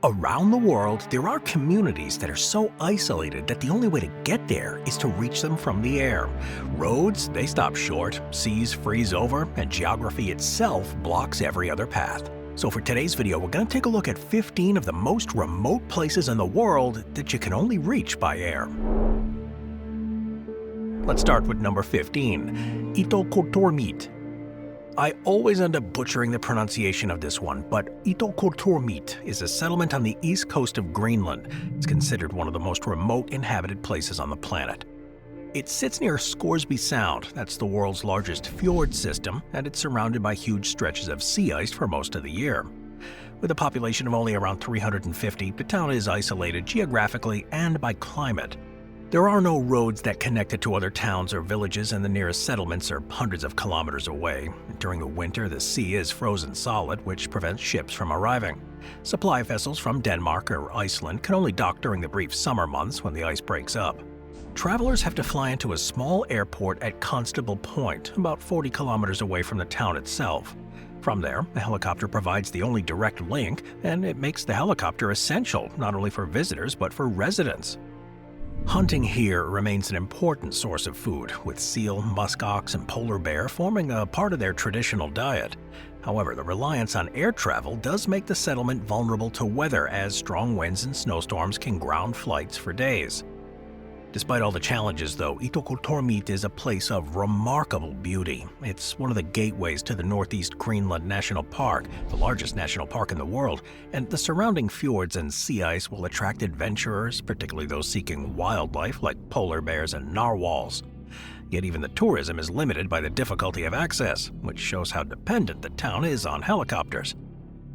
Around the world, there are communities that are so isolated that the only way to get there is to reach them from the air. Roads, they stop short, seas freeze over, and geography itself blocks every other path. So for today's video, we're going to take a look at 15 of the most remote places in the world that you can only reach by air. Let's start with number 15, Itokotormit. I always end up butchering the pronunciation of this one, but Itokotormit is a settlement on the east coast of Greenland. It's considered one of the most remote inhabited places on the planet. It sits near Scoresby Sound, that's the world's largest fjord system, and it's surrounded by huge stretches of sea ice for most of the year. With a population of only around 350, the town is isolated geographically and by climate. There are no roads that connect it to other towns or villages, and the nearest settlements are hundreds of kilometers away. During the winter, the sea is frozen solid, which prevents ships from arriving. Supply vessels from Denmark or Iceland can only dock during the brief summer months when the ice breaks up. Travelers have to fly into a small airport at Constable Point, about 40 kilometers away from the town itself. From there, a helicopter provides the only direct link, and it makes the helicopter essential not only for visitors but for residents. Hunting here remains an important source of food, with seal, muskox, and polar bear forming a part of their traditional diet. However, the reliance on air travel does make the settlement vulnerable to weather, as strong winds and snowstorms can ground flights for days. Despite all the challenges, though, Itokotormit is a place of remarkable beauty. It's one of the gateways to the Northeast Greenland National Park, the largest national park in the world, and the surrounding fjords and sea ice will attract adventurers, particularly those seeking wildlife like polar bears and narwhals. Yet even the tourism is limited by the difficulty of access, which shows how dependent the town is on helicopters.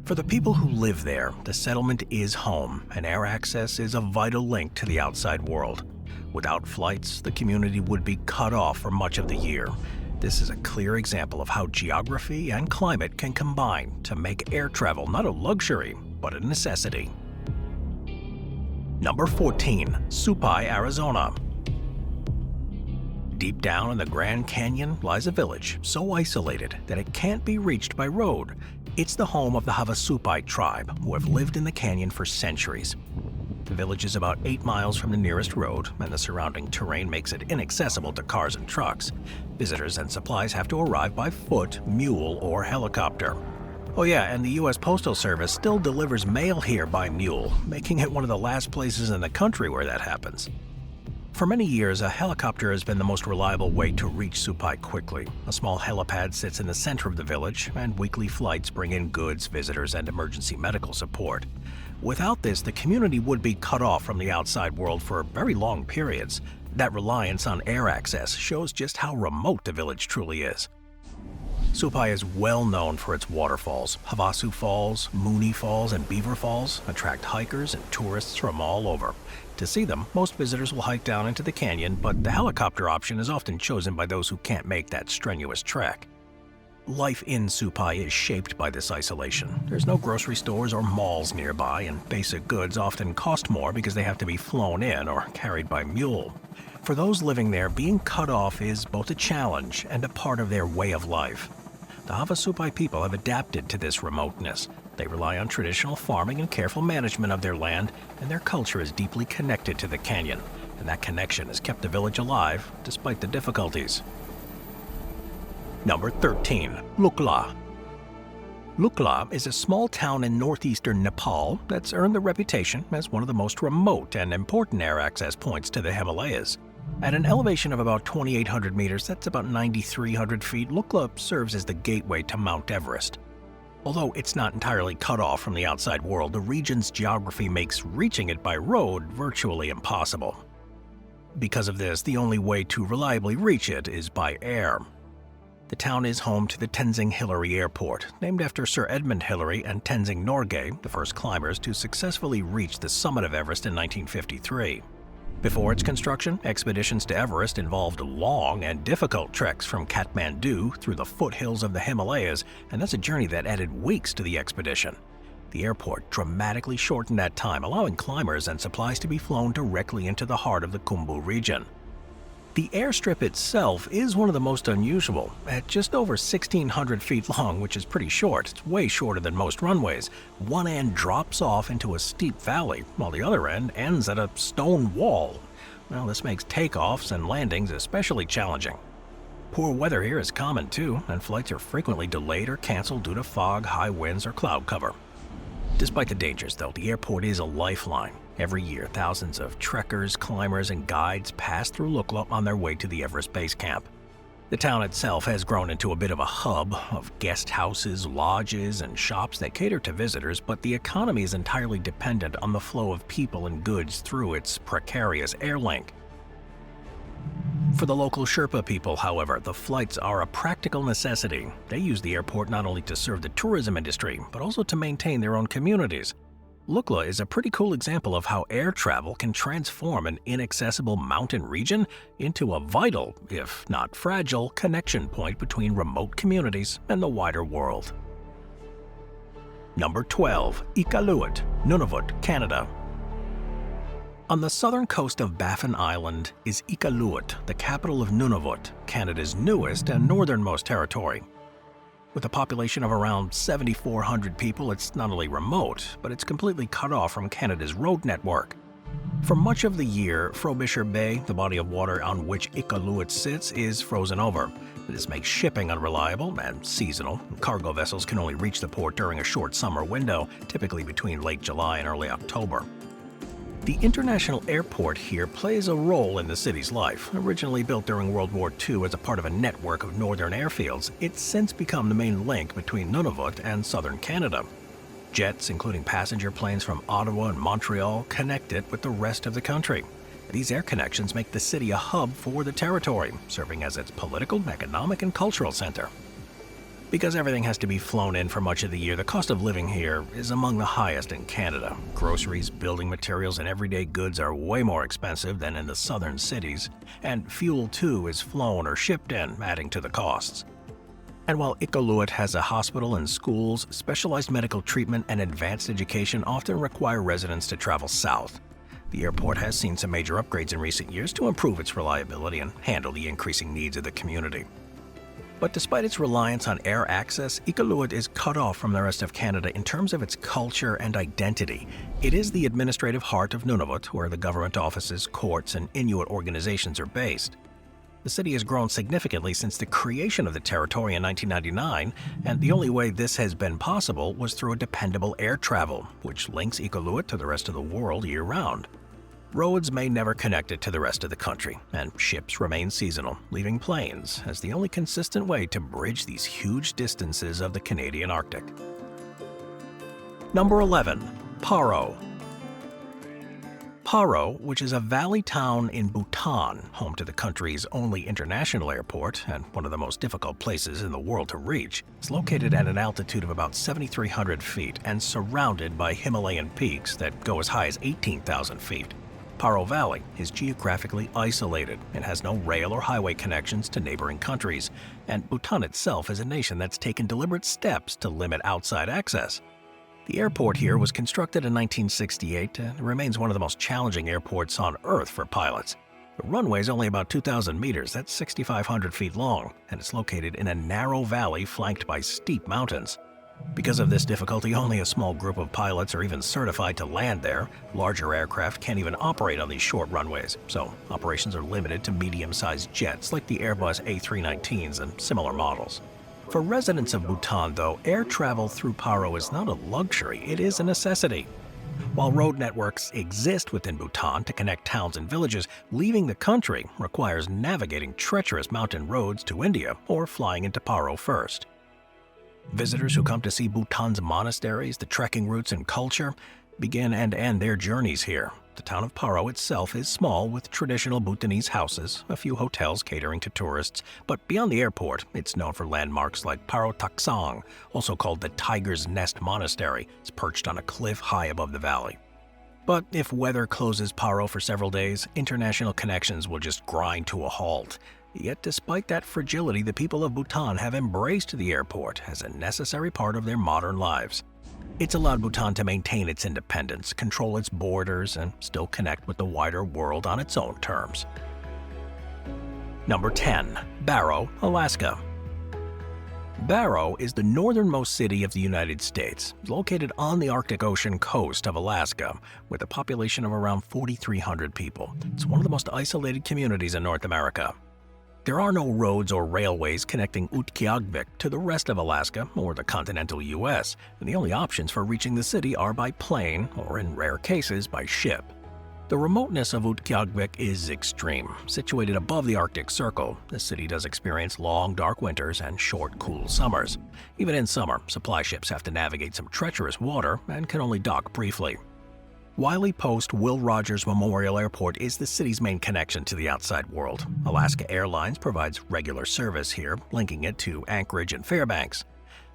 For the people who live there, the settlement is home, and air access is a vital link to the outside world. Without flights, the community would be cut off for much of the year. This is a clear example of how geography and climate can combine to make air travel not a luxury, but a necessity. Number 14, Supai, Arizona. Deep down in the Grand Canyon lies a village so isolated that it can't be reached by road. It's the home of the Havasupai tribe, who have lived in the canyon for centuries. The village is about 8 miles from the nearest road, and the surrounding terrain makes it inaccessible to cars and trucks. Visitors and supplies have to arrive by foot, mule, or helicopter. Oh yeah, and the U.S. Postal Service still delivers mail here by mule, making it one of the last places in the country where that happens. For many years, a helicopter has been the most reliable way to reach Supai quickly. A small helipad sits in the center of the village, and weekly flights bring in goods, visitors, and emergency medical support. Without this, the community would be cut off from the outside world for very long periods. That reliance on air access shows just how remote the village truly is. Supai is well known for its waterfalls. Havasu Falls, Mooney Falls, and Beaver Falls attract hikers and tourists from all over. To see them, most visitors will hike down into the canyon, but the helicopter option is often chosen by those who can't make that strenuous trek. Life in Supai is shaped by this isolation. There's no grocery stores or malls nearby, and basic goods often cost more because they have to be flown in or carried by mule. For those living there, being cut off is both a challenge and a part of their way of life. The Havasupai people have adapted to this remoteness. They rely on traditional farming and careful management of their land, and their culture is deeply connected to the canyon, and that connection has kept the village alive despite the difficulties. Number 13, Lukla. Lukla is a small town in northeastern Nepal that's earned the reputation as one of the most remote and important air access points to the Himalayas. At an elevation of about 2,800 meters, that's about 9,300 feet, Lukla serves as the gateway to Mount Everest. Although it's not entirely cut off from the outside world, the region's geography makes reaching it by road virtually impossible. Because of this, the only way to reliably reach it is by air. The town is home to the Tenzing Hillary Airport, named after Sir Edmund Hillary and Tenzing Norgay, the first climbers to successfully reach the summit of Everest in 1953. Before its construction, expeditions to Everest involved long and difficult treks from Kathmandu through the foothills of the Himalayas, and that's a journey that added weeks to the expedition. The airport dramatically shortened that time, allowing climbers and supplies to be flown directly into the heart of the Khumbu region. The airstrip itself is one of the most unusual, at just over 1,600 feet long, which is pretty short. It's way shorter than most runways. One end drops off into a steep valley, while the other end ends at a stone wall. Well, this makes takeoffs and landings especially challenging. Poor weather here is common too, and flights are frequently delayed or canceled due to fog, high winds, or cloud cover. Despite the dangers, though, the airport is a lifeline. Every year, thousands of trekkers, climbers, and guides pass through Lukla on their way to the Everest Base Camp. The town itself has grown into a bit of a hub of guest houses, lodges, and shops that cater to visitors, but the economy is entirely dependent on the flow of people and goods through its precarious air link. For the local Sherpa people, however, the flights are a practical necessity. They use the airport not only to serve the tourism industry, but also to maintain their own communities. Lukla is a pretty cool example of how air travel can transform an inaccessible mountain region into a vital, if not fragile, connection point between remote communities and the wider world. Number 12. Iqaluit, Nunavut, Canada. On the southern coast of Baffin Island is Iqaluit, the capital of Nunavut, Canada's newest and northernmost territory. With a population of around 7,400 people, it's not only remote, but it's completely cut off from Canada's road network. For much of the year, Frobisher Bay, the body of water on which Iqaluit sits, is frozen over. This makes shipping unreliable and seasonal. Cargo vessels can only reach the port during a short summer window, typically between late July and early October. The international airport here plays a role in the city's life. Originally built during World War II as a part of a network of northern airfields, it's since become the main link between Nunavut and southern Canada. Jets, including passenger planes from Ottawa and Montreal, connect it with the rest of the country. These air connections make the city a hub for the territory, serving as its political, economic, and cultural center. Because everything has to be flown in for much of the year, the cost of living here is among the highest in Canada. Groceries, building materials, and everyday goods are way more expensive than in the southern cities, and fuel too is flown or shipped in, adding to the costs. And while Iqaluit has a hospital and schools, specialized medical treatment and advanced education often require residents to travel south. The airport has seen some major upgrades in recent years to improve its reliability and handle the increasing needs of the community. But despite its reliance on air access, Iqaluit is cut off from the rest of Canada in terms of its culture and identity. It is the administrative heart of Nunavut, where the government offices, courts, and Inuit organizations are based. The city has grown significantly since the creation of the territory in 1999, and the only way this has been possible was through a dependable air travel, which links Iqaluit to the rest of the world year-round. Roads may never connect it to the rest of the country, and ships remain seasonal, leaving planes as the only consistent way to bridge these huge distances of the Canadian Arctic. Number 11. Paro. Paro, which is a valley town in Bhutan, home to the country's only international airport and one of the most difficult places in the world to reach, is located at an altitude of about 7,300 feet and surrounded by Himalayan peaks that go as high as 18,000 feet. Paro Valley is geographically isolated and has no rail or highway connections to neighboring countries, and Bhutan itself is a nation that's taken deliberate steps to limit outside access. The airport here was constructed in 1968 and remains one of the most challenging airports on Earth for pilots. The runway is only about 2,000 meters, that's 6,500 feet long, and it's located in a narrow valley flanked by steep mountains. Because of this difficulty, only a small group of pilots are even certified to land there. Larger aircraft can't even operate on these short runways, so operations are limited to medium-sized jets like the Airbus A319s and similar models. For residents of Bhutan, though, air travel through Paro is not a luxury, it is a necessity. While road networks exist within Bhutan to connect towns and villages, leaving the country requires navigating treacherous mountain roads to India or flying into Paro first. Visitors who come to see Bhutan's monasteries, the trekking routes, and culture begin and end their journeys here. The town of Paro itself is small, with traditional Bhutanese houses, a few hotels catering to tourists, but beyond the airport, it's known for landmarks like Paro Taksang, also called the Tiger's Nest Monastery. It's perched on a cliff high above the valley. But if weather closes Paro for several days, international connections will just grind to a halt. Yet despite that fragility, the people of Bhutan have embraced the airport as a necessary part of their modern lives. It's allowed Bhutan to maintain its independence, control its borders, and still connect with the wider world on its own terms. Number 10. Barrow, Alaska. Barrow is the northernmost city of the United States, located on the Arctic Ocean coast of Alaska, with a population of around 4,300 people. It's one of the most isolated communities in North America. There are no roads or railways connecting Utqiagvik to the rest of Alaska or the continental U.S., and the only options for reaching the city are by plane or, in rare cases, by ship. The remoteness of Utqiagvik is extreme. Situated above the Arctic Circle, the city does experience long, dark winters and short, cool summers. Even in summer, supply ships have to navigate some treacherous water and can only dock briefly. Wiley Post Will Rogers Memorial Airport is the city's main connection to the outside world. Alaska Airlines provides regular service here, linking it to Anchorage and Fairbanks.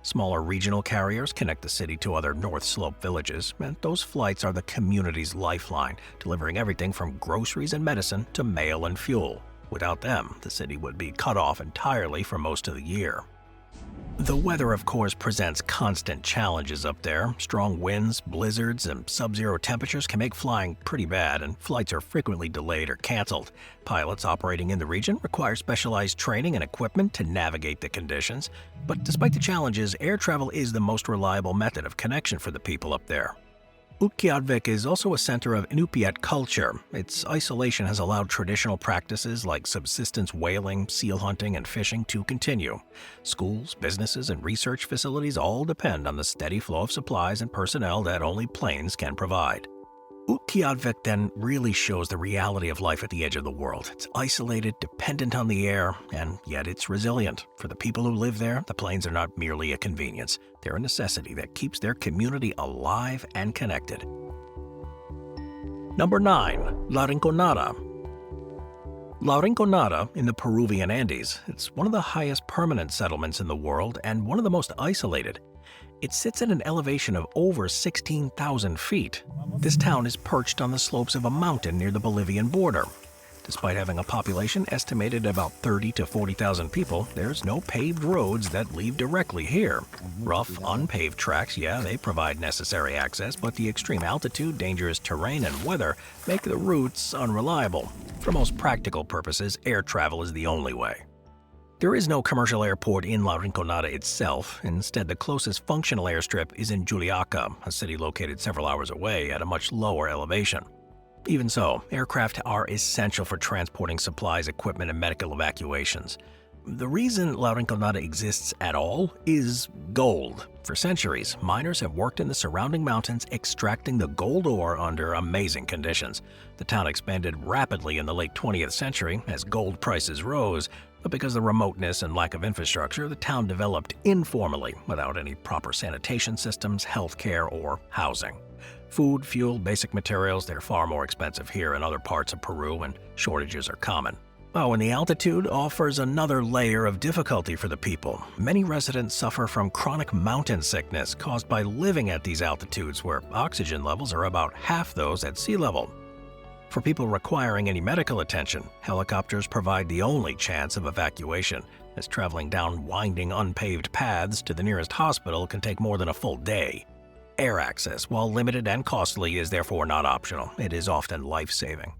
Smaller regional carriers connect the city to other North Slope villages, and those flights are the community's lifeline, delivering everything from groceries and medicine to mail and fuel. Without them, the city would be cut off entirely for most of the year. The weather, of course, presents constant challenges up there. Strong winds, blizzards, and sub-zero temperatures can make flying pretty bad, and flights are frequently delayed or canceled. Pilots operating in the region require specialized training and equipment to navigate the conditions. But despite the challenges, air travel is the most reliable method of connection for the people up there. Utqiagvik is also a center of Inupiat culture. Its isolation has allowed traditional practices like subsistence whaling, seal hunting, and fishing to continue. Schools, businesses, and research facilities all depend on the steady flow of supplies and personnel that only planes can provide. Utqiagvik then really shows the reality of life at the edge of the world. It's isolated, dependent on the air, and yet it's resilient. For the people who live there, the planes are not merely a convenience. They're a necessity that keeps their community alive and connected. Number 9. La Rinconada. La Rinconada in the Peruvian Andes. It's one of the highest permanent settlements in the world and one of the most isolated. It sits at an elevation of over 16,000 feet. This town is perched on the slopes of a mountain near the Bolivian border. Despite having a population estimated at about 30 to 40,000 people, there's no paved roads that lead directly here. Rough, unpaved tracks, yeah, they provide necessary access, but the extreme altitude, dangerous terrain, and weather make the routes unreliable. For most practical purposes, air travel is the only way. There is no commercial airport in La Rinconada itself. Instead, the closest functional airstrip is in Juliaca, a city located several hours away at a much lower elevation. Even so, aircraft are essential for transporting supplies, equipment, and medical evacuations. The reason La Rinconada exists at all is gold. For centuries, miners have worked in the surrounding mountains extracting the gold ore under amazing conditions. The town expanded rapidly in the late 20th century as gold prices rose, but because of the remoteness and lack of infrastructure, the town developed informally without any proper sanitation systems, healthcare, or housing. Food, fuel, basic materials, they're far more expensive here in other parts of Peru, and shortages are common. Oh, and the altitude offers another layer of difficulty for the people. Many residents suffer from chronic mountain sickness caused by living at these altitudes where oxygen levels are about half those at sea level. For people requiring any medical attention, helicopters provide the only chance of evacuation, as traveling down winding, unpaved paths to the nearest hospital can take more than a full day. Air access, while limited and costly, is therefore not optional. It is often life-saving.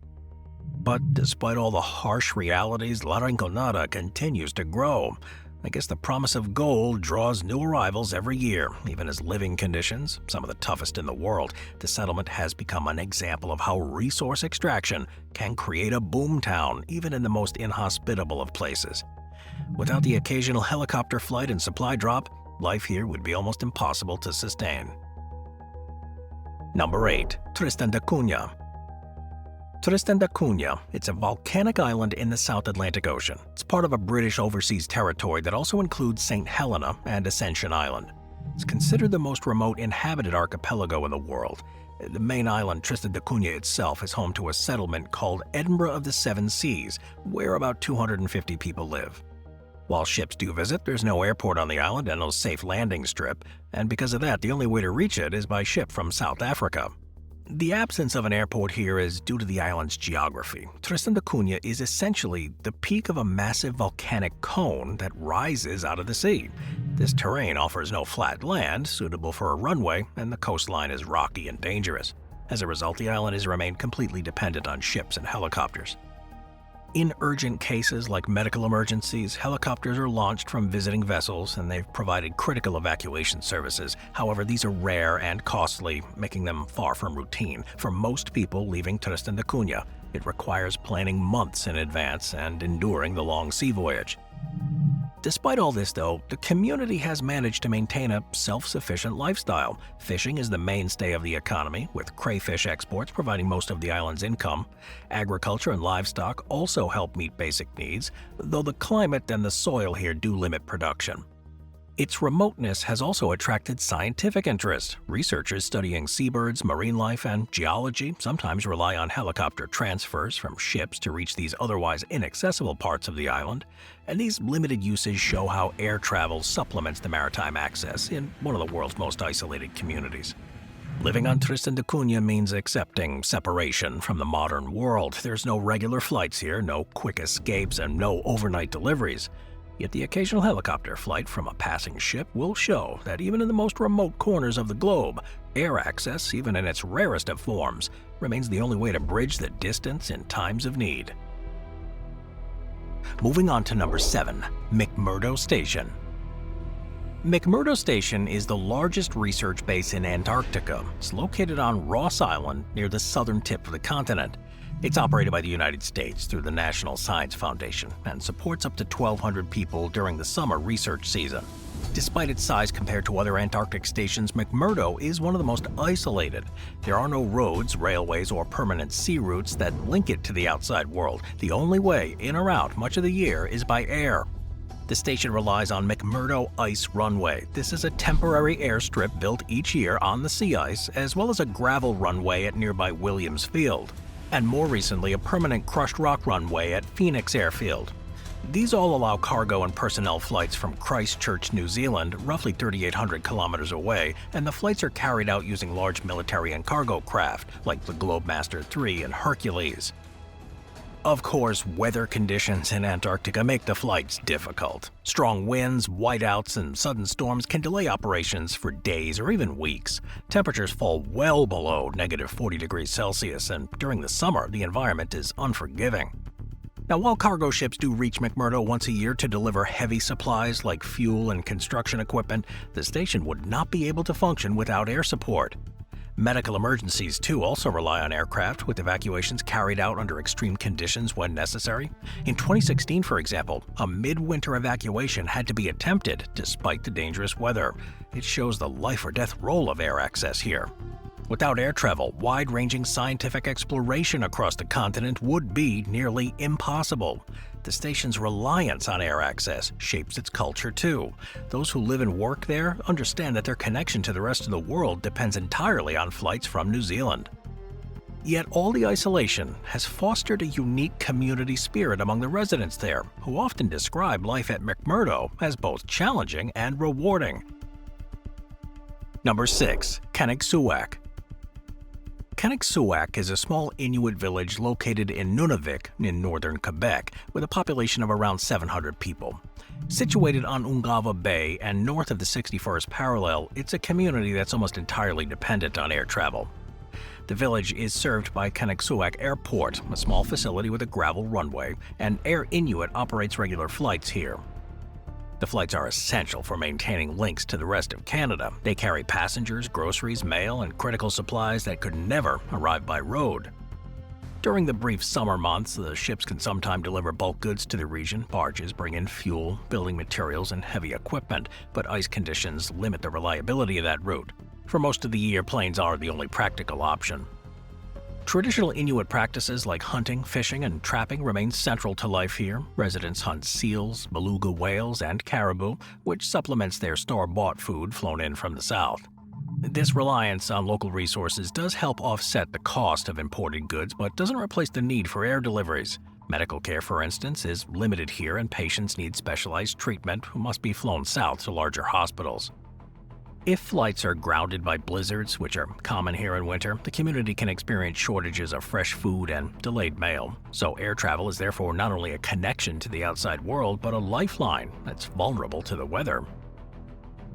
But despite all the harsh realities, La Rinconada continues to grow. I guess the promise of gold draws new arrivals every year. Even as living conditions, some of the toughest in the world, the settlement has become an example of how resource extraction can create a boomtown, even in the most inhospitable of places. Without the occasional helicopter flight and supply drop, life here would be almost impossible to sustain. Number 8. Tristan da Cunha. Tristan da Cunha, it's a volcanic island in the South Atlantic Ocean. It's part of a British overseas territory that also includes St. Helena and Ascension Island. It's considered the most remote inhabited archipelago in the world. The main island, Tristan da Cunha itself, is home to a settlement called Edinburgh of the Seven Seas, where about 250 people live. While ships do visit, there's no airport on the island and no safe landing strip, and because of that, the only way to reach it is by ship from South Africa. The absence of an airport here is due to the island's geography. Tristan da Cunha is essentially the peak of a massive volcanic cone that rises out of the sea. This terrain offers no flat land suitable for a runway, and the coastline is rocky and dangerous. As a result, the island has remained completely dependent on ships and helicopters. In urgent cases like medical emergencies, helicopters are launched from visiting vessels and they've provided critical evacuation services. However, these are rare and costly, making them far from routine. For most people leaving Tristan da Cunha, it requires planning months in advance and enduring the long sea voyage. Despite all this, though, the community has managed to maintain a self-sufficient lifestyle. Fishing is the mainstay of the economy, with crayfish exports providing most of the island's income. Agriculture and livestock also help meet basic needs, though the climate and the soil here do limit production. Its remoteness has also attracted scientific interest. Researchers studying seabirds, marine life, and geology sometimes rely on helicopter transfers from ships to reach these otherwise inaccessible parts of the island, and these limited uses show how air travel supplements the maritime access in one of the world's most isolated communities. Living on Tristan da Cunha means accepting separation from the modern world. There's no regular flights here, no quick escapes, and no overnight deliveries. Yet the occasional helicopter flight from a passing ship will show that even in the most remote corners of the globe, air access, even in its rarest of forms, remains the only way to bridge the distance in times of need. Moving on to number 7, McMurdo Station. McMurdo Station is the largest research base in Antarctica. It's located on Ross Island near the southern tip of the continent. It's operated by the United States through the National Science Foundation and supports up to 1,200 people during the summer research season. Despite its size compared to other Antarctic stations, McMurdo is one of the most isolated. There are no roads, railways, or permanent sea routes that link it to the outside world. The only way in or out much of the year is by air. The station relies on McMurdo Ice Runway. This is a temporary airstrip built each year on the sea ice, as well as a gravel runway at nearby Williams Field, and more recently a permanent crushed rock runway at Phoenix Airfield. These all allow cargo and personnel flights from Christchurch, New Zealand, roughly 3,800 kilometers away, and the flights are carried out using large military and cargo craft like the Globemaster III and Hercules. Of course, weather conditions in Antarctica make the flights difficult. Strong winds, whiteouts, and sudden storms can delay operations for days or even weeks. Temperatures fall well below negative 40 degrees Celsius, and during the summer, the environment is unforgiving. Now, while cargo ships do reach McMurdo once a year to deliver heavy supplies like fuel and construction equipment, the station would not be able to function without air support. Medical emergencies, too, also rely on aircraft, with evacuations carried out under extreme conditions when necessary. In 2016, for example, a midwinter evacuation had to be attempted despite the dangerous weather. It shows the life-or-death role of air access here. Without air travel, wide-ranging scientific exploration across the continent would be nearly impossible. The station's reliance on air access shapes its culture too. Those who live and work there understand that their connection to the rest of the world depends entirely on flights from New Zealand. Yet all the isolation has fostered a unique community spirit among the residents there, who often describe life at McMurdo as both challenging and rewarding. Number 6. Kanaksuak. Kanaksuak is a small Inuit village located in Nunavik in northern Quebec, with a population of around 700 people. Situated on Ungava Bay and north of the 61st parallel, it's a community that's almost entirely dependent on air travel. The village is served by Kanaksuak Airport, a small facility with a gravel runway, and Air Inuit operates regular flights here. The flights are essential for maintaining links to the rest of Canada. They carry passengers, groceries, mail, and critical supplies that could never arrive by road. During the brief summer months, the ships can sometimes deliver bulk goods to the region. Barges bring in fuel, building materials, and heavy equipment, but ice conditions limit the reliability of that route. For most of the year, planes are the only practical option. Traditional Inuit practices like hunting, fishing, and trapping remain central to life here. Residents hunt seals, beluga whales, and caribou, which supplements their store-bought food flown in from the south. This reliance on local resources does help offset the cost of imported goods, but doesn't replace the need for air deliveries. Medical care, for instance, is limited here, and patients need specialized treatment who must be flown south to larger hospitals. If flights are grounded by blizzards, which are common here in winter, the community can experience shortages of fresh food and delayed mail. So air travel is therefore not only a connection to the outside world, but a lifeline that's vulnerable to the weather.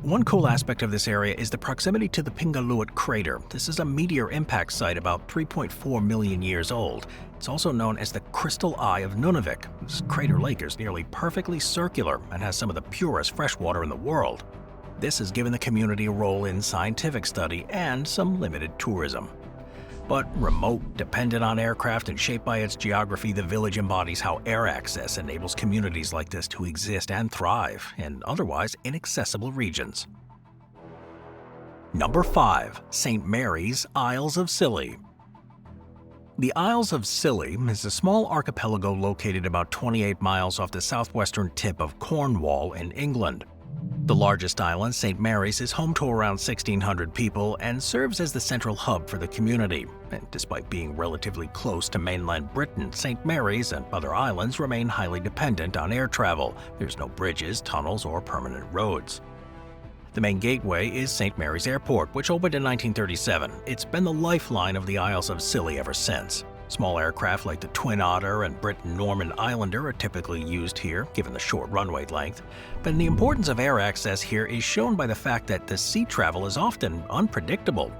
One cool aspect of this area is the proximity to the Pingaluit crater. This is a meteor impact site about 3.4 million years old. It's also known as the Crystal Eye of Nunavik. This crater lake is nearly perfectly circular and has some of the purest fresh water in the world. This has given the community a role in scientific study and some limited tourism. But remote, dependent on aircraft, and shaped by its geography, the village embodies how air access enables communities like this to exist and thrive in otherwise inaccessible regions. Number 5. St. Mary's, Isles of Scilly. The Isles of Scilly is a small archipelago located about 28 miles off the southwestern tip of Cornwall in England. The largest island, St. Mary's, is home to around 1,600 people and serves as the central hub for the community. And despite being relatively close to mainland Britain, St. Mary's and other islands remain highly dependent on air travel. There's no bridges, tunnels, or permanent roads. The main gateway is St. Mary's Airport, which opened in 1937. It's been the lifeline of the Isles of Scilly ever since. Small aircraft like the Twin Otter and Britten-Norman Islander are typically used here, given the short runway length. But the importance of air access here is shown by the fact that the sea travel is often unpredictable.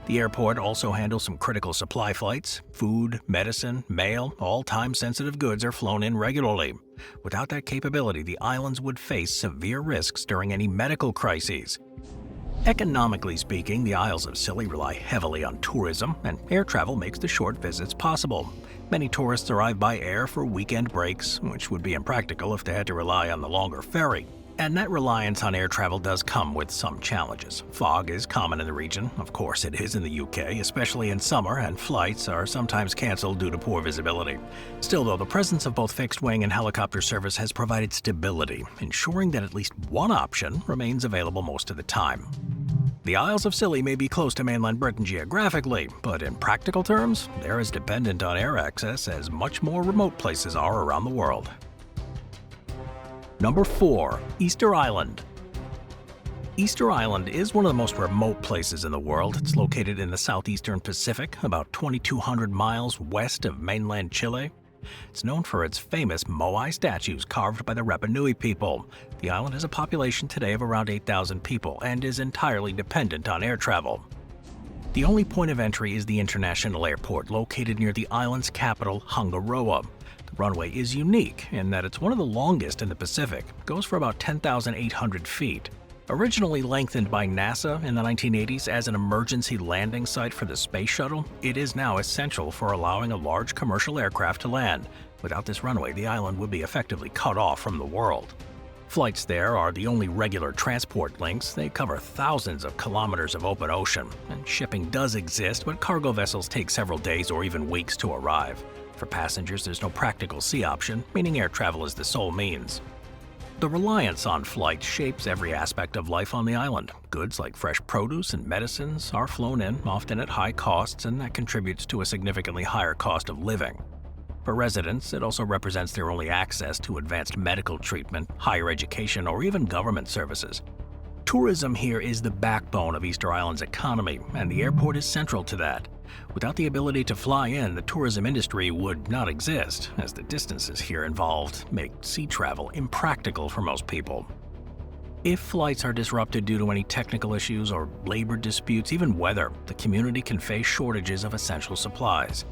The airport also handles some critical supply flights. Food, medicine, mail, all time-sensitive goods are flown in regularly. Without that capability, the islands would face severe risks during any medical crises. Economically speaking, the Isles of Scilly rely heavily on tourism, and air travel makes the short visits possible. Many tourists arrive by air for weekend breaks, which would be impractical if they had to rely on the longer ferry. And that reliance on air travel does come with some challenges. Fog is common in the region. Of course it is in the UK, especially in summer, and flights are sometimes cancelled due to poor visibility. Still though, the presence of both fixed-wing and helicopter service has provided stability, ensuring that at least one option remains available most of the time. The Isles of Scilly may be close to mainland Britain geographically, but in practical terms, they're as dependent on air access as much more remote places are around the world. Number 4. Easter Island. Easter Island is one of the most remote places in the world. It's located in the southeastern Pacific, about 2,200 miles west of mainland Chile. It's known for its famous Moai statues carved by the Rapa Nui people. The island has a population today of around 8,000 people and is entirely dependent on air travel. The only point of entry is the international airport located near the island's capital, Hangaroa. The runway is unique in that it's one of the longest in the Pacific. It goes for about 10,800 feet. Originally lengthened by NASA in the 1980s as an emergency landing site for the space shuttle, it is now essential for allowing a large commercial aircraft to land. Without this runway, the island would be effectively cut off from the world. Flights there are the only regular transport links. They cover thousands of kilometers of open ocean, and shipping does exist, but cargo vessels take several days or even weeks to arrive. For passengers, there's no practical sea option, meaning air travel is the sole means. The reliance on flight shapes every aspect of life on the island. Goods like fresh produce and medicines are flown in, often at high costs, and that contributes to a significantly higher cost of living. For residents, it also represents their only access to advanced medical treatment, higher education, or even government services. Tourism here is the backbone of Easter Island's economy, and the airport is central to that. Without the ability to fly in, the tourism industry would not exist, as the distances here involved make sea travel impractical for most people. If flights are disrupted due to any technical issues or labor disputes, even weather, the community can face shortages of essential supplies.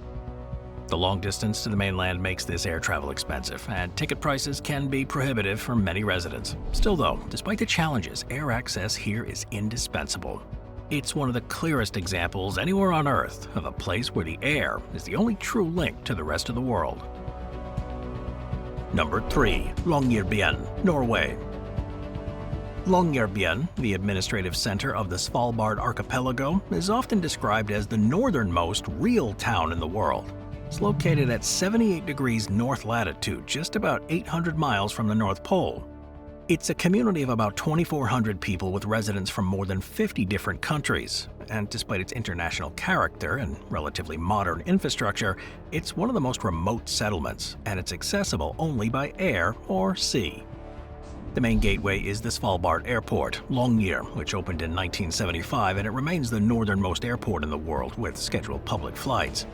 The long distance to the mainland makes this air travel expensive, and ticket prices can be prohibitive for many residents. Still though, despite the challenges, air access here is indispensable. It's one of the clearest examples anywhere on Earth of a place where the air is the only true link to the rest of the world. Number 3. Longyearbyen, Norway. Longyearbyen, the administrative center of the Svalbard archipelago, is often described as the northernmost real town in the world. It's located at 78 degrees north latitude, just about 800 miles from the North Pole. It's a community of about 2,400 people with residents from more than 50 different countries. And despite its international character and relatively modern infrastructure, it's one of the most remote settlements, and it's accessible only by air or sea. The main gateway is the Svalbard Airport, Longyear, which opened in 1975, and it remains the northernmost airport in the world with scheduled public flights.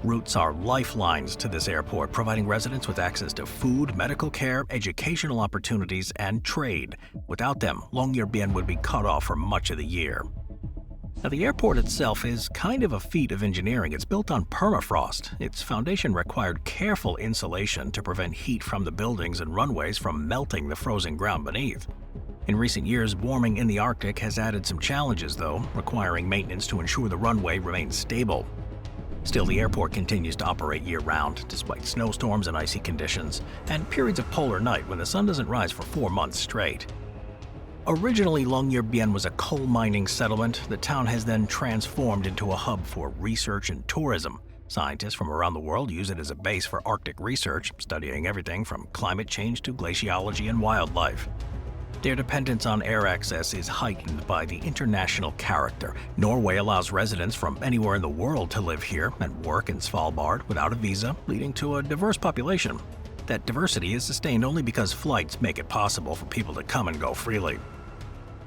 Routes are lifelines to this airport, providing residents with access to food, medical care, educational opportunities, and trade. Without them, Longyearbyen would be cut off for much of the year. Now, the airport itself is kind of a feat of engineering. It's built on permafrost. Its foundation required careful insulation to prevent heat from the buildings and runways from melting the frozen ground beneath. In recent years, warming in the Arctic has added some challenges, though, requiring maintenance to ensure the runway remains stable. Still, the airport continues to operate year-round, despite snowstorms and icy conditions, and periods of polar night when the sun doesn't rise for 4 months straight. Originally, Longyearbyen was a coal mining settlement. The town has then transformed into a hub for research and tourism. Scientists from around the world use it as a base for Arctic research, studying everything from climate change to glaciology and wildlife. Their dependence on air access is heightened by the international character. Norway allows residents from anywhere in the world to live here and work in Svalbard without a visa, leading to a diverse population. That diversity is sustained only because flights make it possible for people to come and go freely.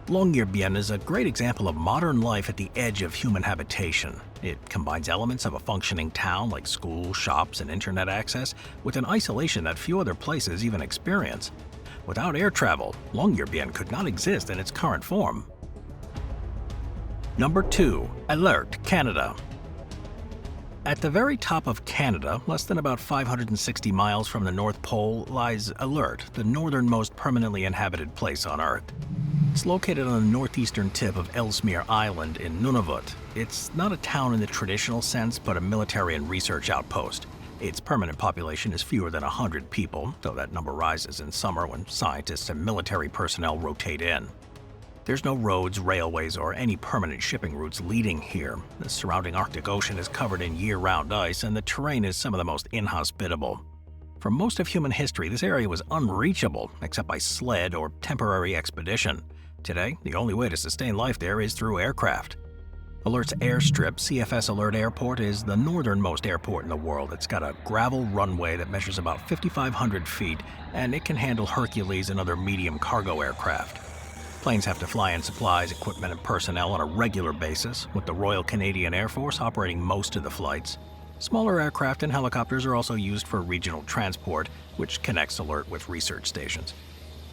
Longyearbyen is a great example of modern life at the edge of human habitation. It combines elements of a functioning town like schools, shops, and internet access with an isolation that few other places even experience. Without air travel, Longyearbyen could not exist in its current form. Number 2. Alert, Canada. At the very top of Canada, less than about 560 miles from the North Pole, lies Alert, the northernmost permanently inhabited place on Earth. It's located on the northeastern tip of Ellesmere Island in Nunavut. It's not a town in the traditional sense, but a military and research outpost. Its permanent population is fewer than 100 people, though that number rises in summer when scientists and military personnel rotate in. There's no roads, railways, or any permanent shipping routes leading here. The surrounding Arctic Ocean is covered in year-round ice, and the terrain is some of the most inhospitable. For most of human history, this area was unreachable, except by sled or temporary expedition. Today, the only way to sustain life there is through aircraft. Alert's airstrip, CFS Alert Airport, is the northernmost airport in the world. It's got a gravel runway that measures about 5,500 feet, and it can handle Hercules and other medium cargo aircraft. Planes have to fly in supplies, equipment, and personnel on a regular basis, with the Royal Canadian Air Force operating most of the flights. Smaller aircraft and helicopters are also used for regional transport, which connects Alert with research stations.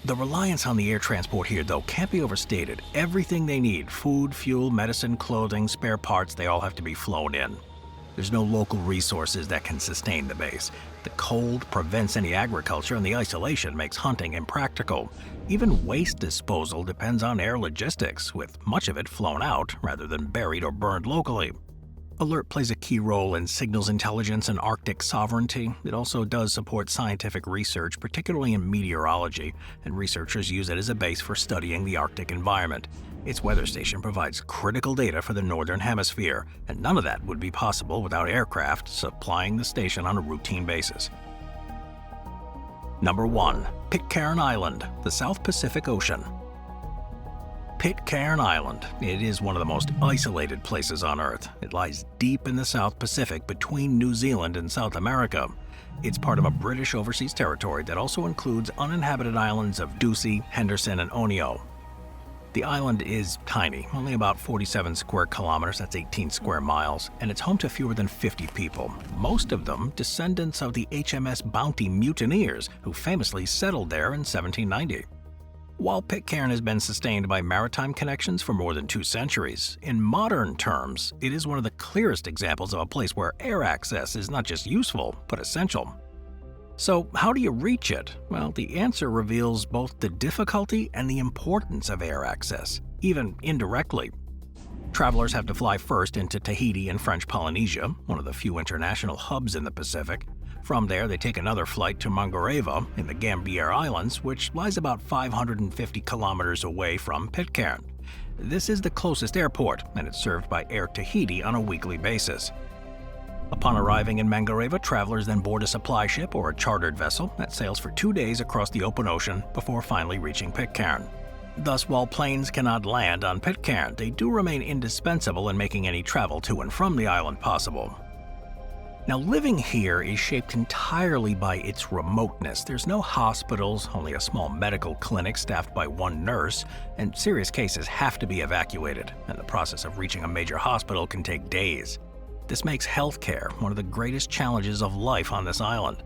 The reliance on the air transport here, though, can't be overstated. Everything they need, food, fuel, medicine, clothing, spare parts, they all have to be flown in. There's no local resources that can sustain the base. The cold prevents any agriculture, and the isolation makes hunting impractical. Even waste disposal depends on air logistics, with much of it flown out rather than buried or burned locally. Alert plays a key role in signals intelligence and Arctic sovereignty. It also does support scientific research, particularly in meteorology, and researchers use it as a base for studying the Arctic environment. Its weather station provides critical data for the Northern Hemisphere, and none of that would be possible without aircraft supplying the station on a routine basis. Number 1. Pitcairn Island, the South Pacific Ocean. Pitcairn Island. It is one of the most isolated places on Earth. It lies deep in the South Pacific between New Zealand and South America. It's part of a British overseas territory that also includes uninhabited islands of Ducie, Henderson, and Onio. The island is tiny, only about 47 square kilometers, that's 18 square miles, and it's home to fewer than 50 people, most of them descendants of the HMS Bounty mutineers who famously settled there in 1790. While Pitcairn has been sustained by maritime connections for more than 2 centuries, in modern terms, it is one of the clearest examples of a place where air access is not just useful, but essential. So how do you reach it? Well, the answer reveals both the difficulty and the importance of air access, even indirectly. Travelers have to fly first into Tahiti in French Polynesia, one of the few international hubs in the Pacific. From there, they take another flight to Mangareva in the Gambier Islands, which lies about 550 kilometers away from Pitcairn. This is the closest airport, and it's served by Air Tahiti on a weekly basis. Upon arriving in Mangareva, travelers then board a supply ship or a chartered vessel that sails for 2 days across the open ocean before finally reaching Pitcairn. Thus, while planes cannot land on Pitcairn, they do remain indispensable in making any travel to and from the island possible. Now, living here is shaped entirely by its remoteness. There's no hospitals, only a small medical clinic staffed by 1 nurse, and serious cases have to be evacuated, and the process of reaching a major hospital can take days. This makes healthcare one of the greatest challenges of life on this island.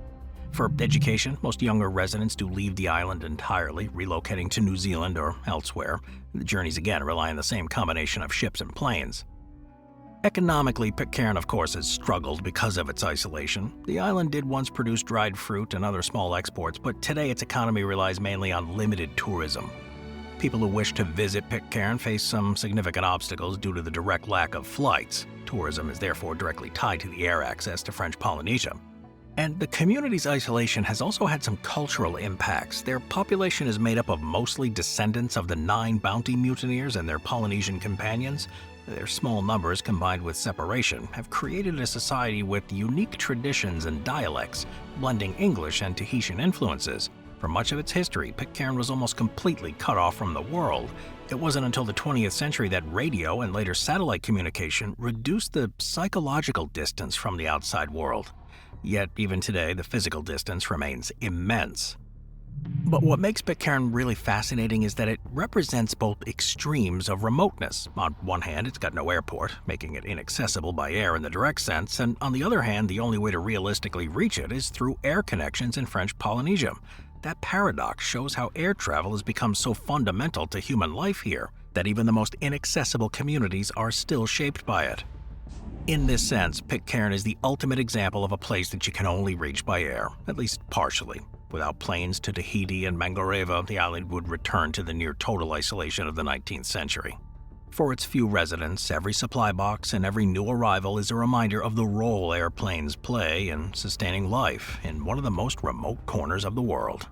For education, most younger residents do leave the island entirely, relocating to New Zealand or elsewhere. The journeys again rely on the same combination of ships and planes. Economically, Pitcairn, of course, has struggled because of its isolation. The island did once produce dried fruit and other small exports, but today its economy relies mainly on limited tourism. People who wish to visit Pitcairn face some significant obstacles due to the direct lack of flights. Tourism is therefore directly tied to the air access to French Polynesia. And the community's isolation has also had some cultural impacts. Their population is made up of mostly descendants of the 9 bounty mutineers and their Polynesian companions. Their small numbers, combined with separation, have created a society with unique traditions and dialects, blending English and Tahitian influences. For much of its history, Pitcairn was almost completely cut off from the world. It wasn't until the 20th century that radio and later satellite communication reduced the psychological distance from the outside world. Yet, even today, the physical distance remains immense. But what makes Pitcairn really fascinating is that it represents both extremes of remoteness. On one hand, it's got no airport, making it inaccessible by air in the direct sense, and on the other hand, the only way to realistically reach it is through air connections in French Polynesia. That paradox shows how air travel has become so fundamental to human life here, that even the most inaccessible communities are still shaped by it. In this sense, Pitcairn is the ultimate example of a place that you can only reach by air, at least partially. Without planes to Tahiti and Mangareva, the island would return to the near-total isolation of the 19th century. For its few residents, every supply box and every new arrival is a reminder of the role airplanes play in sustaining life in one of the most remote corners of the world.